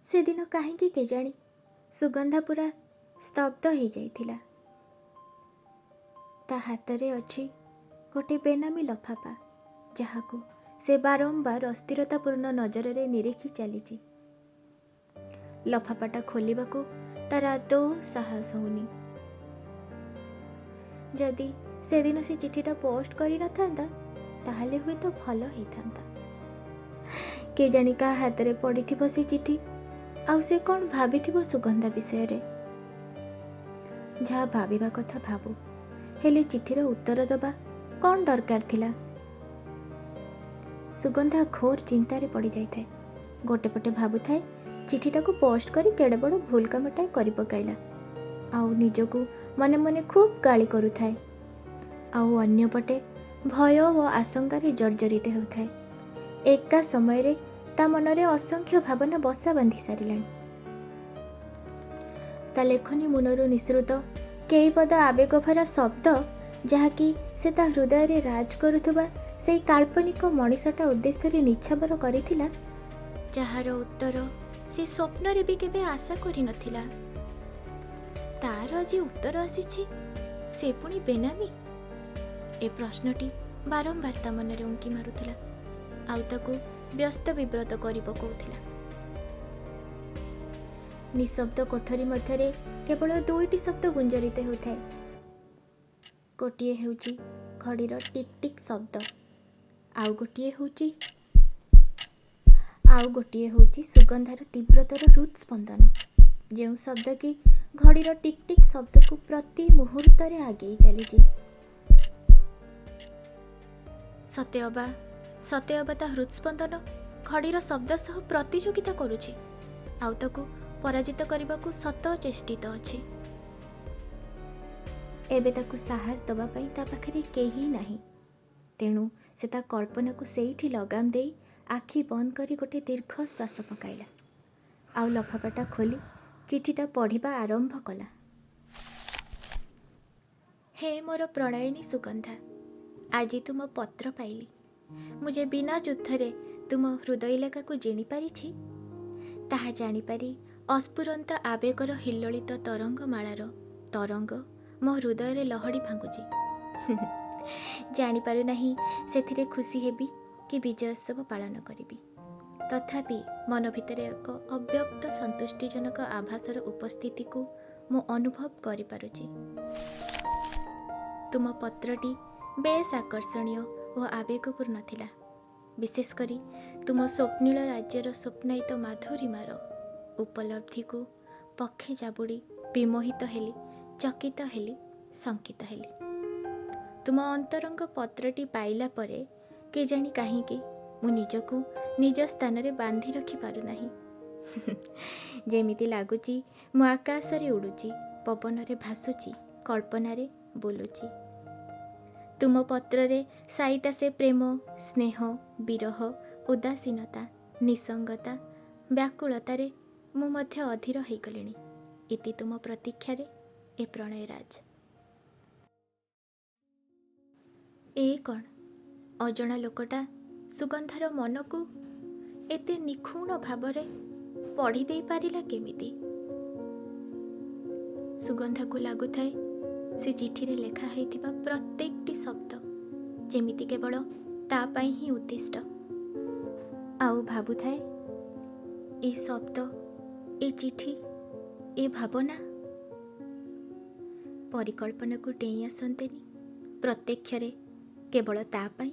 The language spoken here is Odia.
ସେଦିନ କାହିଁକି କେଜାଣି ସୁଗନ୍ଧା ପୁରା ସ୍ତବ୍ଧ ହେଇଯାଇଥିଲା। ତା ହାତରେ ଅଛି ଗୋଟେ ବେନାମୀ ଲଫାପା, ଯାହାକୁ ସେ ବାରମ୍ବାର ଅସ୍ଥିରତାପୂର୍ଣ୍ଣ ନଜରରେ ନିରୀକ୍ଷି ଚାଲିଛି। ଲଫାପାଟା ଖୋଲିବାକୁ ତାର ଆଦୌ ସାହସ ହେଉନି। ଯଦି ସେଦିନ ସେ ଚିଠିଟା ପୋଷ୍ଟ କରିନଥାନ୍ତା ତାହେଲେ ହୁଏତ ଭଲ ହେଇଥାନ୍ତା। କେଜାଣି କାହା ହାତରେ ପଡ଼ିଥିବ ସେ ଚିଠି, ଆଉ ସେ କ'ଣ ଭାବିଥିବ ସୁଗନ୍ଧା ବିଷୟରେ। ଯାହା ଭାବିବା କଥା ଭାବୁ, ହେଲେ ଚିଠିର ଉତ୍ତର ଦେବା କ'ଣ ଦରକାର ଥିଲା। ସୁଗନ୍ଧା ଘୋର ଚିନ୍ତାରେ ପଡ଼ିଯାଇଥାଏ। ଗୋଟେ ପଟେ ଭାବୁଥାଏ ଚିଠିଟାକୁ ପୋଷ୍ଟ କରି କେଡ଼େ ବଡ଼ ଭୁଲ କାମଟାଏ କରି ପକାଇଲା, ଆଉ ନିଜକୁ ମନେ ମନେ ଖୁବ୍ ଗାଳି କରୁଥାଏ। ଆଉ ଅନ୍ୟପଟେ ଭୟ ଓ ଆଶଙ୍କାରେ ଜର୍ଜରିତ ହେଉଥାଏ। ଏକା ସମୟରେ ତା ମନରେ ଅସଂଖ୍ୟ ଭାବନା ବସା ବାନ୍ଧି ସାରିଲାଣି। ତା ଲେଖନୀ ମୁନରୁ ନିଃସୃତ କେଇପଦ ଆବେଗଭରା ଶବ୍ଦ, ଯାହାକି ସେ ତା ହୃଦୟରେ ରାଜ କରୁଥିବା ସେଇ କାଳ୍ପନିକ ମଣିଷଟା ଉଦ୍ଦେଶ୍ୟରେ ନିଚ୍ଛାବର କରିଥିଲା, ଯାହାର ଉତ୍ତର ସେ ସ୍ୱପ୍ନରେ ବି କେବେ ଆଶା କରିନଥିଲା। ତାର ଆଜି ଉତ୍ତର ଆସିଛି, ସେ ପୁଣି ବେନାମୀ। ଏ ପ୍ରଶ୍ନଟି ବାରମ୍ବାର ତା ମନରେ ଉଙ୍କି ମାରୁଥିଲା, ଆଉ ତାକୁ ବ୍ୟସ୍ତ ବିବ୍ରତ କରି ପକାଉଥିଲା। ନିଶବ୍ଦ କୋଠରୀ ମଧ୍ୟରେ କେବଳ ଦୁଇଟି ଶବ୍ଦ ଗୁଞ୍ଜରିତ ହେଉଥାଏ। ଗୋଟିଏ ହେଉଛି ଘଡ଼ିର ଟିକ୍ ଟିକ୍ ଶବ୍ଦ, ଆଉ ଗୋଟିଏ ହେଉଛି ସୁଗନ୍ଧାର ତୀବ୍ରତର ହୃତ୍ସ୍ପନ୍ଦନ, ଯେଉଁ ଶବ୍ଦ କି ଘଡ଼ିର ଟିକ୍ ଟିକ୍ ଶବ୍ଦକୁ ପ୍ରତି ମୁହୂର୍ତ୍ତରେ ଆଗେଇ ଚାଲିଛି। ସତେଅବା ତା ହୃତ୍ସ୍ପନ୍ଦନ ଘଡ଼ିର ଶବ୍ଦ ସହ ପ୍ରତିଯୋଗିତା କରୁଛି, ଆଉ ତାକୁ ପରାଜିତ କରିବାକୁ ସତ ଚେଷ୍ଟିତ ଅଛି। ଏବେ ତାକୁ ସାହସ ଦେବା ପାଇଁ ତା ପାଖରେ କେହି ନାହିଁ। ତେଣୁ ସେ ତା କଳ୍ପନାକୁ ସେଇଠି ଲଗାମ ଦେଇ ଆଖି ବନ୍ଦ କରି ଗୋଟେ ଦୀର୍ଘ ଶ୍ୱାସ ପକାଇଲା, ଆଉ ଲଫାପାଟା ଖୋଲି ଚିଠିଟା ପଢ଼ିବା ଆରମ୍ଭ କଲା। ହେ ମୋର ପ୍ରଣୟିନୀ ସୁଗନ୍ଧା, ଆଜି ତୁମ ପତ୍ର ପାଇଲି। ମୁଁ ଯେ ବିନା ଯୁଦ୍ଧରେ ତୁମ ହୃଦୟିଲାକାକୁ ଜିଣିପାରିଛି, ତାହା ଜାଣିପାରି ଅସ୍ଫୁରନ୍ତ ଆବେଗର ହିଲ୍ଲୋଳିତ ତରଙ୍ଗ ମୋ ହୃଦୟରେ ଲହଡ଼ି ଭାଙ୍ଗୁଛି। ଜାଣିପାରୁନାହିଁ ସେଥିରେ ଖୁସି ହେବି କି ବିଜୟୋତ୍ସବ ପାଳନ କରିବି। ତଥାପି ମନ ଭିତରେ ଏକ ଅବ୍ୟକ୍ତ ସନ୍ତୁଷ୍ଟିଜନକ ଆଭାସର ଉପସ୍ଥିତିକୁ ମୁଁ ଅନୁଭବ କରିପାରୁଛି। ତୁମ ପତ୍ରଟି ବେଶ୍ ଆକର୍ଷଣୀୟ ଓ ଆବେଗପୂର୍ଣ୍ଣ ଥିଲା। ବିଶେଷ କରି ତୁମ ସ୍ୱପ୍ନିଳ ରାଜ୍ୟର ସ୍ୱପ୍ନାୟିତ ମାଧୁରୀମାର ଉପଲବ୍ଧିକୁ ପକ୍ଷେ ଜାବୁଡ଼ି ବିମୋହିତ ହେଲି, ଚକିତ ହେଲି, ଶଙ୍କିତ ହେଲି। ତୁମ ଅନ୍ତରଙ୍ଗ ପତ୍ରଟି ପାଇଲା ପରେ କେଜାଣି କାହିଁକି ମୁଁ ନିଜକୁ ନିଜ ସ୍ଥାନରେ ବାନ୍ଧି ରଖି ପାରୁନାହିଁ। ଯେମିତି ଲାଗୁଛି ମୁଁ ଆକାଶରେ ଉଡ଼ୁଛି, ପବନରେ ଭାସୁଛି, କଳ୍ପନାରେ ବୁଲୁଛି। ତୁମ ପତ୍ରରେ ସାଇତା ସେ ପ୍ରେମ, ସ୍ନେହ, ବିରହ, ଉଦାସୀନତା, ନିଃସଙ୍ଗତା, ବ୍ୟାକୁଳତାରେ ମୁଁ ମଧ୍ୟ ଅଧୀର ହେଇଗଲିଣି। ଇତି ତୁମ ପ୍ରତୀକ୍ଷାରେ ଏ ପ୍ରଣୟରାଜ। ଏ କ'ଣ ଅଜଣା ଲୋକଟା ସୁଗନ୍ଧାର ମନକୁ ଏତେ ନିଖୁଣ ଭାବରେ ପଢ଼ି ଦେଇ ପାରିଲା କେମିତି? ସୁଗନ୍ଧାକୁ ଲାଗୁଥାଏ ସେ ଚିଠିରେ ଲେଖା ହେଇଥିବା ପ୍ରତ୍ୟେକଟି ଶବ୍ଦ ଯେମିତି କେବଳ ତା ପାଇଁ ହିଁ ଉଦ୍ଦିଷ୍ଟ। ଆଉ ଭାବୁଥାଏ ଏ ଶବ୍ଦ, ଏ ଚିଠି, ଏ ଭାବନା ପରିକଳ୍ପନାକୁ ଡେଇଁ ଆସନ୍ତେନି ପ୍ରତ୍ୟକ୍ଷରେ କେବଳ ତା ପାଇଁ।